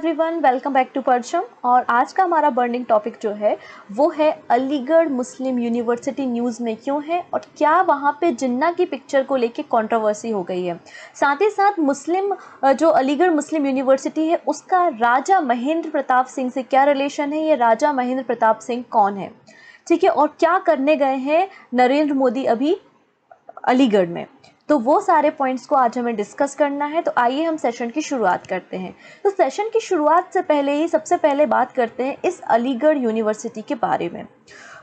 Everyone, welcome back to परचम। और आज का हमारा बर्निंग टॉपिक जो है वो है अलीगढ़ मुस्लिम यूनिवर्सिटी न्यूज़ में क्यों है और क्या वहाँ पे जिन्ना की पिक्चर को लेके कंट्रोवर्सी हो गई है। साथ ही साथ जो अलीगढ़ मुस्लिम यूनिवर्सिटी है उसका राजा महेंद्र प्रताप सिंह से क्या रिलेशन है, ये राजा महेंद्र प्रताप सिंह कौन है, ठीक है, और क्या करने गए हैं नरेंद्र मोदी अभी अलीगढ़ में। तो वो सारे पॉइंट्स को आज हमें डिस्कस करना है। तो आइए हम सेशन की शुरुआत करते हैं। तो सेशन की शुरुआत से पहले ही सबसे पहले बात करते हैं इस अलीगढ़ यूनिवर्सिटी के बारे में।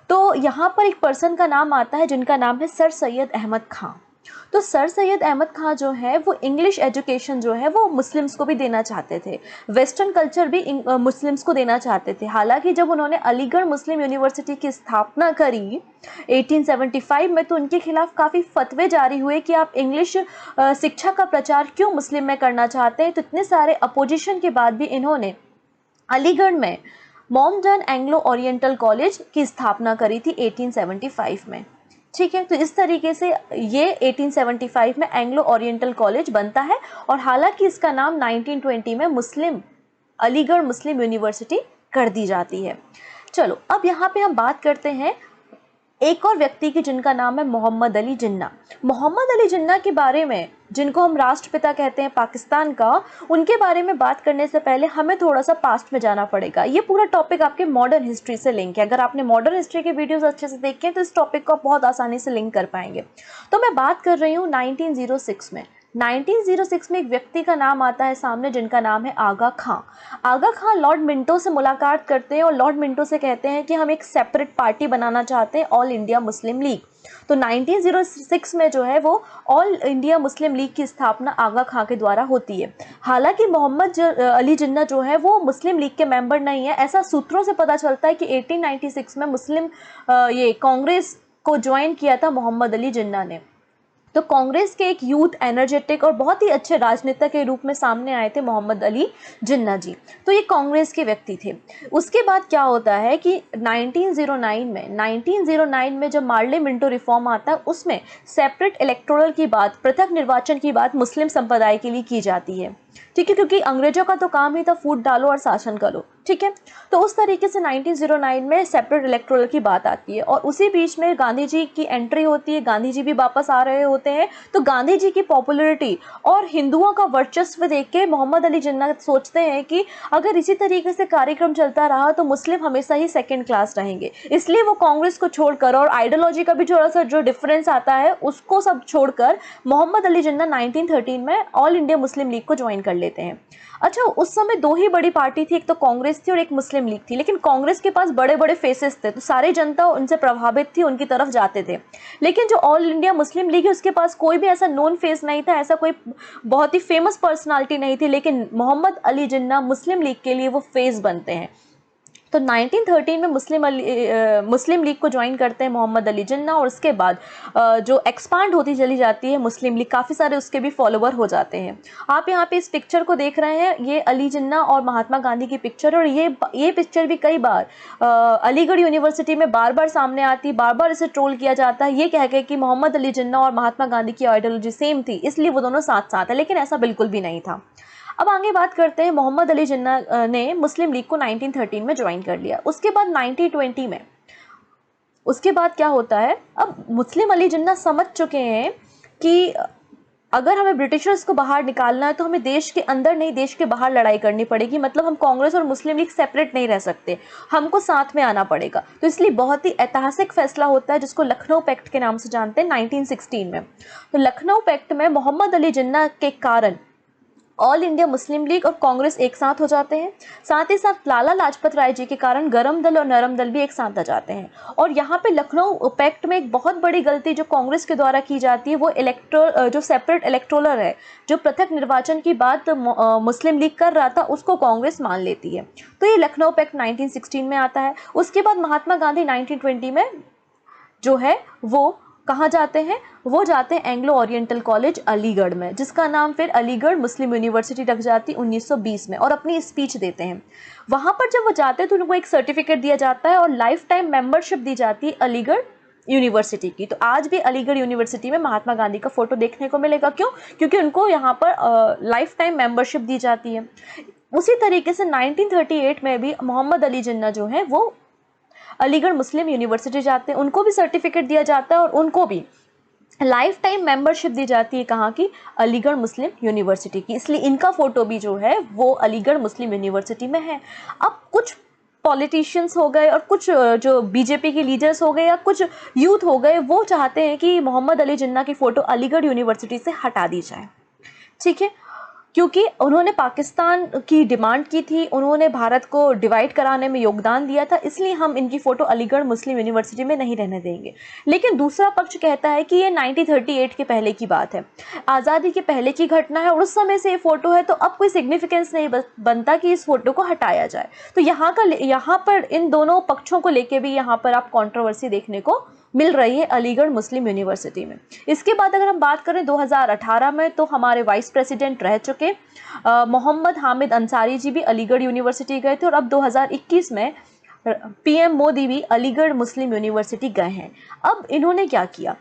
तो यहाँ पर एक पर्सन का नाम आता है जिनका नाम है सर सैयद अहमद खां। तो सर सैयद अहमद खां जो है वो इंग्लिश एजुकेशन जो है वो मुस्लिम्स को भी देना चाहते थे, वेस्टर्न कल्चर भी मुस्लिम्स को देना चाहते थे। हालांकि जब उन्होंने अलीगढ़ मुस्लिम यूनिवर्सिटी की स्थापना करी 1875 में, तो उनके खिलाफ काफ़ी फतवे जारी हुए कि आप इंग्लिश शिक्षा का प्रचार क्यों मुस्लिम में करना चाहते हैं। तो इतने सारे अपोजिशन के बाद भी इन्होंने अलीगढ़ में मॉमडन एंग्लो ओरिएंटल कॉलेज की स्थापना करी थी 1875 में, ठीक है। तो इस तरीके से ये 1875 में एंग्लो ओरिएंटल कॉलेज बनता है और हालांकि इसका नाम 1920 में अलीगढ़ मुस्लिम यूनिवर्सिटी कर दी जाती है। चलो अब यहाँ पे हम बात करते हैं एक और व्यक्ति की जिनका नाम है मोहम्मद अली जिन्ना। मोहम्मद अली जिन्ना के बारे में, जिनको हम राष्ट्रपिता कहते हैं पाकिस्तान का, उनके बारे में बात करने से पहले हमें थोड़ा सा पास्ट में जाना पड़ेगा। ये पूरा टॉपिक आपके मॉडर्न हिस्ट्री से लिंक है। अगर आपने मॉडर्न हिस्ट्री के वीडियोस अच्छे से देखे हैं तो इस टॉपिक को आप बहुत आसानी से लिंक कर पाएंगे। तो मैं बात कर रही हूँ 1906 में। 1906 में एक व्यक्ति का नाम आता है सामने जिनका नाम है आगा खां। आगा खां लॉर्ड मिंटो से मुलाकात करते हैं और लॉर्ड मिंटो से कहते हैं कि हम एक सेपरेट पार्टी बनाना चाहते हैं, ऑल इंडिया मुस्लिम लीग। तो 1906 में जो है वो ऑल इंडिया मुस्लिम लीग की स्थापना आगा खां के द्वारा होती है। हालांकि मोहम्मद अली जिन्ना जो है वो मुस्लिम लीग के मेंबर नहीं है, ऐसा सूत्रों से पता चलता है कि 1896 में ये कांग्रेस को ज्वाइन किया था मोहम्मद अली जिन्ना ने। तो कांग्रेस के एक यूथ एनर्जेटिक और बहुत ही अच्छे राजनेता के रूप में सामने आए थे मोहम्मद अली जिन्ना जी। तो ये कांग्रेस के व्यक्ति थे। उसके बाद क्या होता है कि 1909 में जब मार्ले मिंटो रिफॉर्म आता है उसमें सेपरेट इलेक्टोरल की बात, पृथक निर्वाचन की बात मुस्लिम संप्रदाय के लिए की जाती है, ठीक है, क्योंकि अंग्रेजों का तो काम ही था फूट डालो और शासन करो, ठीक है। तो उस तरीके से 1909 में सेपरेट इलेक्टोरल की बात आती है और उसी बीच में गांधी जी की एंट्री होती है। गांधी जी भी वापस आ रहे होते हैं। तो गांधी जी की पॉपुलैरिटी और हिंदुओं का वर्चस्व देख के मोहम्मद अली जिन्ना सोचते हैं कि अगर इसी तरीके से कार्यक्रम चलता रहा तो मुस्लिम हमेशा ही सेकेंड क्लास रहेंगे। इसलिए वो कांग्रेस को छोड़कर और आइडियोलॉजी का भी थोड़ा सा जो डिफरेंस आता है उसको सब छोड़कर मोहम्मद अली जिन्ना 1913 में ऑल इंडिया मुस्लिम लीग को ज्वाइन कर लेते हैं। अच्छा, उस समय दो ही बड़ी पार्टी थी, एक तो कांग्रेस थी और एक मुस्लिम लीग थी, लेकिन कांग्रेस के पास बड़े बड़े फेसेस थे तो सारी जनता उनसे प्रभावित थी, उनकी तरफ जाते थे। लेकिन जो ऑल इंडिया मुस्लिम लीग है उसके पास कोई भी ऐसा नोन फेस नहीं था, ऐसा कोई बहुत ही फेमस पर्सनालिटी नहीं थी, लेकिन मोहम्मद अली जिन्ना मुस्लिम लीग के लिए वो फेस बनते हैं। तो 1913 में मुस्लिम लीग को ज्वाइन करते हैं मोहम्मद अली जिन्ना और उसके बाद जो एक्सपांड होती चली जाती है मुस्लिम लीग, काफ़ी सारे उसके भी फॉलोवर हो जाते हैं। आप यहाँ पे इस पिक्चर को देख रहे हैं, ये अली जिन्ना और महात्मा गांधी की पिक्चर, और ये पिक्चर भी कई बार अलीगढ़ यूनिवर्सिटी में बार बार सामने आती, बार बार इसे ट्रोल किया जाता है ये कह के कि मोहम्मद अली जिन्ना और महात्मा गांधी की आइडियोलॉजी सेम थी इसलिए वो दोनों साथ साथ है, लेकिन ऐसा बिल्कुल भी नहीं था। अब आगे बात करते हैं, मोहम्मद अली जिन्ना ने मुस्लिम लीग को 1913 में ज्वाइन कर लिया। उसके बाद 1920 में उसके बाद क्या होता है, अब मुस्लिम अली जिन्ना समझ चुके हैं कि अगर हमें ब्रिटिशर्स को बाहर निकालना है तो हमें देश के अंदर नहीं देश के बाहर लड़ाई करनी पड़ेगी। मतलब हम कांग्रेस और मुस्लिम लीग सेपरेट नहीं रह सकते, हमको साथ में आना पड़ेगा। तो इसलिए बहुत ही ऐतिहासिक फैसला होता है जिसको लखनऊ पैक्ट के नाम से जानते हैं 1916 में। तो लखनऊ पैक्ट में मोहम्मद अली जिन्ना के कारण ऑल इंडिया मुस्लिम लीग और कांग्रेस एक साथ हो जाते हैं। साथ ही साथ लाला लाजपत राय जी के कारण गरम दल और नरम दल भी एक साथ आ जाते हैं। और यहाँ पे लखनऊ पैक्ट में एक बहुत बड़ी गलती जो कांग्रेस के द्वारा की जाती है वो जो सेपरेट इलेक्टोरल है, जो पृथक निर्वाचन की बात मुस्लिम लीग कर रहा था उसको कांग्रेस मान लेती है। तो ये लखनऊ पैक्ट 1916 में आता है। उसके बाद महात्मा गांधी 1920 में जो है वो कहाँ जाते हैं, वो जाते हैं एंग्लो ओरिएंटल कॉलेज अलीगढ़ में, जिसका नाम फिर अलीगढ़ मुस्लिम यूनिवर्सिटी रख जाती 1920 में, और अपनी स्पीच देते हैं। वहाँ पर जब वो जाते हैं तो उनको एक सर्टिफिकेट दिया जाता है और लाइफ टाइम मेंबरशिप दी जाती है अलीगढ़ यूनिवर्सिटी की। तो आज भी अलीगढ़ यूनिवर्सिटी में महात्मा गांधी का फोटो देखने को मिलेगा। क्यों? क्योंकि उनको यहाँ पर लाइफ टाइम मेंबरशिप दी जाती है। उसी तरीके से 1938 में भी मोहम्मद अली जिन्ना जो है वो अलीगढ़ मुस्लिम यूनिवर्सिटी जाते हैं, उनको भी सर्टिफिकेट दिया जाता है और उनको भी लाइफ टाइम मेंबरशिप दी जाती है कहाँ की, अलीगढ़ मुस्लिम यूनिवर्सिटी की। इसलिए इनका फोटो भी जो है वो अलीगढ़ मुस्लिम यूनिवर्सिटी में है। अब कुछ पॉलिटिशियंस हो गए और कुछ जो बीजेपी के लीडर्स हो गए या कुछ यूथ हो गए, वो चाहते हैं कि मोहम्मद अली जिन्ना की फ़ोटो अलीगढ़ यूनिवर्सिटी से हटा दी जाए, ठीक है, क्योंकि उन्होंने पाकिस्तान की डिमांड की थी, उन्होंने भारत को डिवाइड कराने में योगदान दिया था, इसलिए हम इनकी फ़ोटो अलीगढ़ मुस्लिम यूनिवर्सिटी में नहीं रहने देंगे। लेकिन दूसरा पक्ष कहता है कि ये 1938 के पहले की बात है, आज़ादी के पहले की घटना है और उस समय से ये फ़ोटो है, तो अब कोई सिग्निफिकेंस नहीं बनता कि इस फ़ोटो को हटाया जाए। तो यहाँ पर इन दोनों पक्षों को लेके भी यहाँ पर आप कॉन्ट्रोवर्सी देखने को मिल रही है अलीगढ़ मुस्लिम यूनिवर्सिटी में। इसके बाद अगर हम बात करें 2018 में, तो हमारे वाइस प्रेसिडेंट रह चुके मोहम्मद हामिद अंसारी जी भी अलीगढ़ यूनिवर्सिटी गए थे और अब 2021 में पीएम मोदी भी अलीगढ़ मुस्लिम यूनिवर्सिटी गए हैं। अब इन्होंने क्या किया,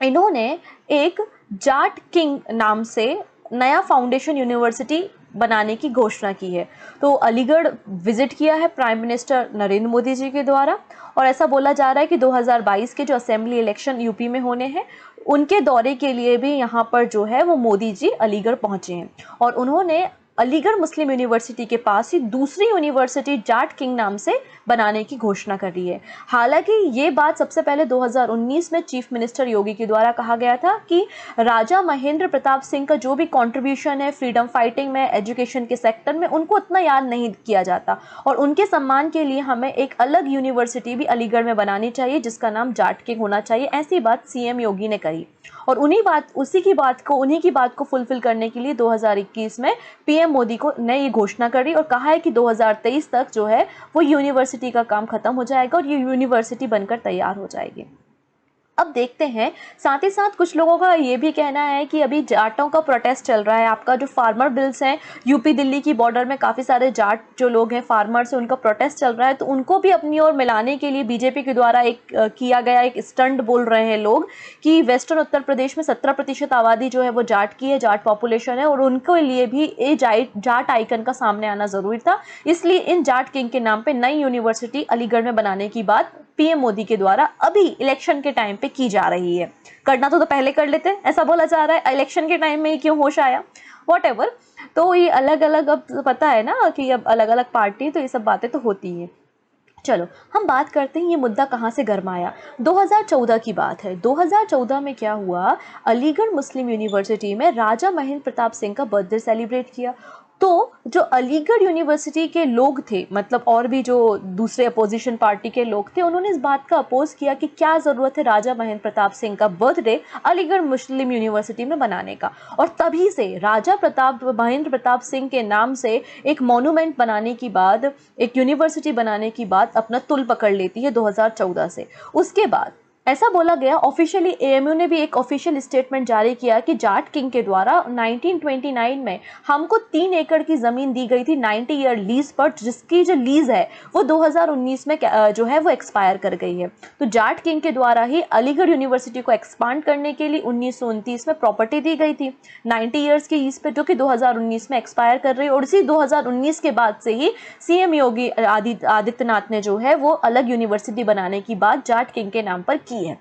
इन्होंने एक जाट किंग नाम से नया फाउंडेशन यूनिवर्सिटी बनाने की घोषणा की है। तो अलीगढ़ विजिट किया है प्राइम मिनिस्टर नरेंद्र मोदी जी के द्वारा और ऐसा बोला जा रहा है कि 2022 के जो असेंबली इलेक्शन यूपी में होने हैं, उनके दौरे के लिए भी यहाँ पर जो है वो मोदी जी अलीगढ़ पहुँचे हैं और उन्होंने अलीगढ़ मुस्लिम यूनिवर्सिटी के पास ही दूसरी यूनिवर्सिटी जाट किंग नाम से बनाने की घोषणा कर रही है। हालांकि ये बात सबसे पहले 2019 में चीफ मिनिस्टर योगी के द्वारा कहा गया था कि राजा महेंद्र प्रताप सिंह का जो भी कंट्रीब्यूशन है फ्रीडम फाइटिंग में, एजुकेशन के सेक्टर में, उनको उतना याद नहीं किया जाता और उनके सम्मान के लिए हमें एक अलग यूनिवर्सिटी भी अलीगढ़ में बनानी चाहिए जिसका नाम जाट किंग होना चाहिए। ऐसी बात सीएम योगी ने कही और उन्हीं की बात को फुलफिल करने के लिए 2021 में पीएम मोदी को ने ये घोषणा करी और कहा है कि 2023 तक जो है वो यूनिवर्सिटी का काम खत्म हो जाएगा और ये यूनिवर्सिटी बनकर तैयार हो जाएगी। अब देखते हैं, साथ ही साथ कुछ लोगों का ये भी कहना है कि अभी जाटों का प्रोटेस्ट चल रहा है। आपका जो फार्मर बिल्स हैं, यूपी दिल्ली की बॉर्डर में काफ़ी सारे जाट जो लोग हैं फार्मर्स हैं, उनका प्रोटेस्ट चल रहा है, तो उनको भी अपनी ओर मिलाने के लिए बीजेपी के द्वारा किया गया एक स्टंट बोल रहे हैं लोग कि वेस्टर्न उत्तर प्रदेश में 17% आबादी जो है वो जाट की है, जाट पॉपुलेशन है और उनके लिए भी ये जाट आइकन का सामने आना ज़रूरी था। इसलिए इन जाट किंग के नाम पर नई यूनिवर्सिटी अलीगढ़ में बनाने की बात पीएम मोदी के द्वारा अभी इलेक्शन के टाइम पे की जा रही है। करना तो पहले कर लेते, ऐसा बोला जा रहा है, इलेक्शन के टाइम में ही क्यों होश आया, व्हाटएवर। तो ये अलग अलग, अब पता है ना कि अब अलग अलग पार्टी, तो ये सब बातें तो होती हैं। चलो हम बात करते हैं ये मुद्दा कहाँ से गरमाया। 2014 की बात है। 2014 में क्या हुआ, अलीगढ़ मुस्लिम यूनिवर्सिटी में राजा महेंद्र प्रताप सिंह का बर्थडे सेलिब्रेट किया। तो जो अलीगढ़ यूनिवर्सिटी के लोग थे, मतलब और भी जो दूसरे अपोजिशन पार्टी के लोग थे, उन्होंने इस बात का अपोज किया कि क्या ज़रूरत है राजा महेंद्र प्रताप सिंह का बर्थडे अलीगढ़ मुस्लिम यूनिवर्सिटी में बनाने का। और तभी से राजा महेंद्र प्रताप सिंह के नाम से एक मॉन्यूमेंट बनाने की बात, एक यूनिवर्सिटी बनाने की बात अपना तुल पकड़ लेती है 2014 से। उसके बाद ऐसा बोला गया, ऑफिशियली एएमयू ने भी एक ऑफिशियल स्टेटमेंट जारी किया कि जाट किंग के द्वारा 1929 में हमको 3 एकड़ की ज़मीन दी गई थी 90 ईयर लीज पर, जिसकी जो लीज है वो 2019 में जो है वो एक्सपायर कर गई है। तो जाट किंग के द्वारा ही अलीगढ़ यूनिवर्सिटी को एक्सपांड करने के लिए 1929 में प्रॉपर्टी दी गई थी 90 ईयर्स की लीज पर, जो कि 2019 में एक्सपायर कर रही है। और इसी 2019 के बाद से ही सीएम योगी आदित्यनाथ ने जो है वो अलग यूनिवर्सिटी बनाने की बात जाट किंग के नाम पर की है।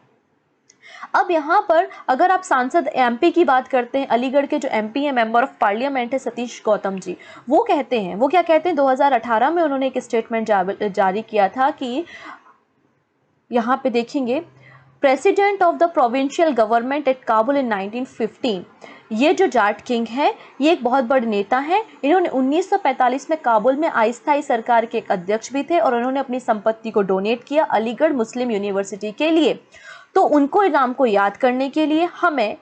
अब यहाँ पर अगर आप सांसद एमपी की बात करते हैं, अलीगढ़ के जो एमपी हैं, मेंबर ऑफ पार्लियामेंट है सतीश गौतम जी, वो कहते हैं, वो क्या कहते हैं, 2018 में उन्होंने एक स्टेटमेंट जारी किया था कि यहाँ पे देखेंगे, president of the provincial government at Kabul in 1915। ये जो जाट किंग है ये एक बहुत बड़े नेता हैं। इन्होंने 1945 में काबुल में अस्थायी सरकार के एक अध्यक्ष भी थे और उन्होंने अपनी संपत्ति को डोनेट किया अलीगढ़ मुस्लिम यूनिवर्सिटी के लिए। तो उनको नाम को याद करने के लिए हमें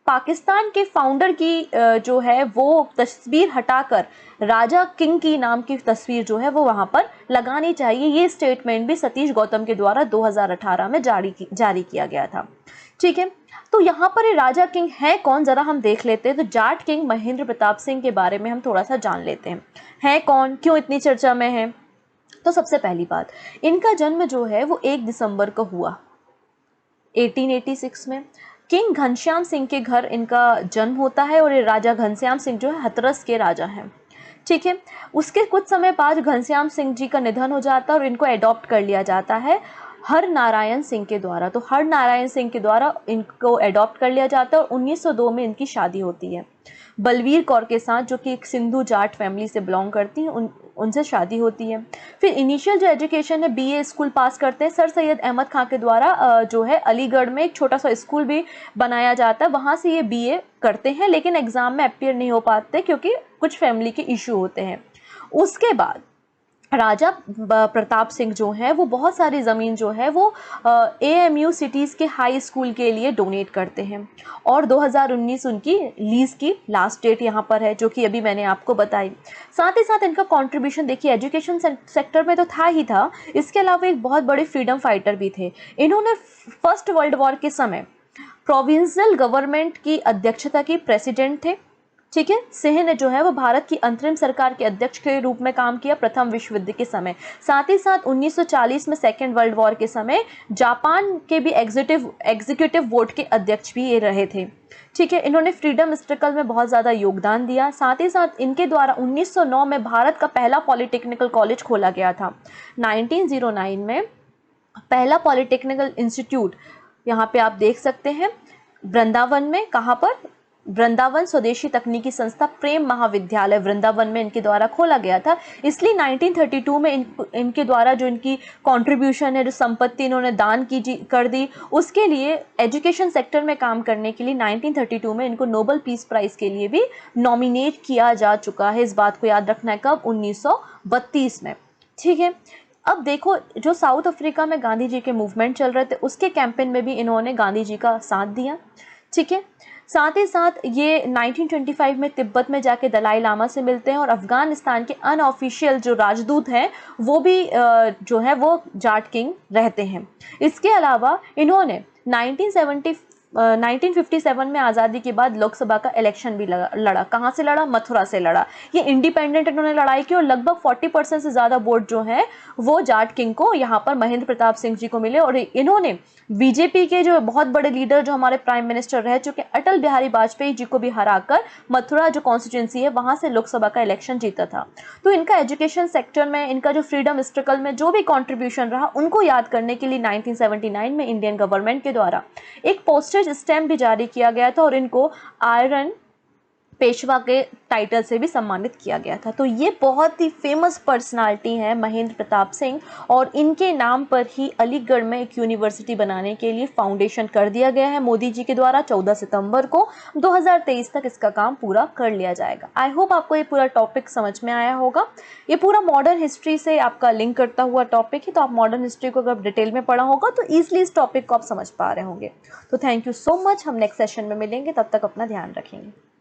पाकिस्तान के फाउंडर की जो है वो तस्वीर हटाकर राजा किंग की नाम की तस्वीर जो है वो वहाँ पर लगानी चाहिए। ये स्टेटमेंट भी सतीश गौतम के द्वारा 2018 में जारी किया गया था। ठीक है, तो यहाँ पर ये राजा किंग है कौन, ज़रा हम देख लेते हैं। तो जाट किंग महेंद्र प्रताप सिंह के बारे में हम थोड़ा सा जान लेते हैं, है कौन, क्यों इतनी चर्चा में है। तो सबसे पहली बात, इनका जन्म जो है वो 1 दिसंबर को हुआ 1886 में। किंग घनश्याम सिंह के घर इनका जन्म होता है और ये राजा घनश्याम सिंह जो है हथरस के राजा हैं। ठीक है। उसके कुछ समय बाद घनश्याम सिंह जी का निधन हो जाता है और इनको अडॉप्ट कर लिया जाता है हर नारायण सिंह के द्वारा। तो हर नारायण सिंह के द्वारा इनको अडॉप्ट कर लिया जाता है और 1902 में इनकी शादी होती है बलवीर कौर के साथ, जो कि एक सिंधु जाट फैमिली से बिलोंग करती हैं। उनसे शादी होती है। फिर इनिशियल जो एजुकेशन है बीए स्कूल पास करते हैं। सर सैयद अहमद खां के द्वारा जो है अलीगढ़ में एक छोटा सा स्कूल भी बनाया जाता है, वहाँ से ये बीए करते हैं, लेकिन एग्ज़ाम में अपीयर नहीं हो पाते क्योंकि कुछ फैमिली के इशू होते हैं। उसके बाद राजा प्रताप सिंह जो है वो बहुत सारी ज़मीन जो है वो एएमयू सिटीज़ के हाई स्कूल के लिए डोनेट करते हैं और 2019 उनकी लीज़ की लास्ट डेट यहाँ पर है, जो कि अभी मैंने आपको बताई। साथ ही साथ इनका कंट्रीब्यूशन देखिए एजुकेशन सेक्टर में तो था ही था, इसके अलावा एक बहुत बड़े फ्रीडम फाइटर भी थे। इन्होंने फर्स्ट वर्ल्ड वॉर के समय प्रोविंशियल गवर्नमेंट की अध्यक्षता की, प्रेसिडेंट थे। ठीक है। सिंह ने जो है वो भारत की अंतरिम सरकार के अध्यक्ष के रूप में काम किया प्रथम विश्व युद्ध के समय। साथ ही साथ 1940 में सेकेंड वर्ल्ड वॉर के समय जापान के भी एग्जीक्यूटिव बोर्ड के अध्यक्ष भी ये रहे थे। ठीक है। इन्होंने फ्रीडम स्ट्रगल में बहुत ज़्यादा योगदान दिया। साथ ही साथ इनके द्वारा 1909 में भारत का पहला पॉलिटेक्निकल कॉलेज खोला गया था। 1909 में पहला पॉलिटेक्निकल इंस्टीट्यूट यहाँ पे आप देख सकते हैं वृंदावन में। कहाँ पर? वृंदावन स्वदेशी तकनीकी संस्था प्रेम महाविद्यालय वृंदावन में इनके द्वारा खोला गया था। इसलिए 1932 में इनके द्वारा जो इनकी कंट्रीब्यूशन है, जो संपत्ति इन्होंने दान कर दी, उसके लिए एजुकेशन सेक्टर में काम करने के लिए 1932 में इनको नोबेल पीस प्राइज़ के लिए भी नॉमिनेट किया जा चुका है। इस बात को याद रखना है। कब? 1932 में। ठीक है। अब देखो, जो साउथ अफ्रीका में गांधी जी के मूवमेंट चल रहे थे उसके कैंपेन में भी इन्होंने गांधी जी का साथ दिया। ठीक है। साथ ही साथ ये 1925 में तिब्बत में जाके दलाई लामा से मिलते हैं और अफ़गानिस्तान के अनऑफिशियल जो राजदूत हैं वो भी जो है वो जाट किंग रहते हैं। इसके अलावा इन्होंने 1957 में आज़ादी के बाद लोकसभा का इलेक्शन भी लड़ा। कहाँ से लड़ा? मथुरा से लड़ा। ये इंडिपेंडेंट इन्होंने लड़ाई की और लगभग 40% से ज़्यादा वोट जो है वो जाट किंग को यहाँ पर महेंद्र प्रताप सिंह जी को मिले और इन्होंने बीजेपी के जो बहुत बड़े लीडर जो हमारे प्राइम मिनिस्टर रह चुके अटल बिहारी वाजपेयी जी को भी हराकर मथुरा जो कॉन्स्टिट्यूंसी है वहाँ से लोकसभा का इलेक्शन जीता था। तो इनका एजुकेशन सेक्टर में, इनका जो फ्रीडम स्ट्रगल में जो भी कंट्रीब्यूशन रहा, उनको याद करने के लिए 1979 में इंडियन गवर्नमेंट के द्वारा एक पोस्टेज स्टैम्प भी जारी किया गया था और इनको आयरन पेशवा के टाइटल से भी सम्मानित किया गया था। तो ये बहुत ही फेमस पर्सनालिटी हैं महेंद्र प्रताप सिंह और इनके नाम पर ही अलीगढ़ में एक यूनिवर्सिटी बनाने के लिए फाउंडेशन कर दिया गया है मोदी जी के द्वारा। 14 सितंबर को 2023 तक इसका काम पूरा कर लिया जाएगा। आई होप आपको ये पूरा टॉपिक समझ में आया होगा। ये पूरा मॉडर्न हिस्ट्री से आपका लिंक करता हुआ टॉपिक है, तो आप मॉडर्न हिस्ट्री को अगर डिटेल में पढ़ा होगा तो ईजिली इस टॉपिक को आप समझ पा रहे होंगे। तो थैंक यू सो मच। हम नेक्स्ट सेशन में मिलेंगे, तब तक अपना ध्यान रखेंगे।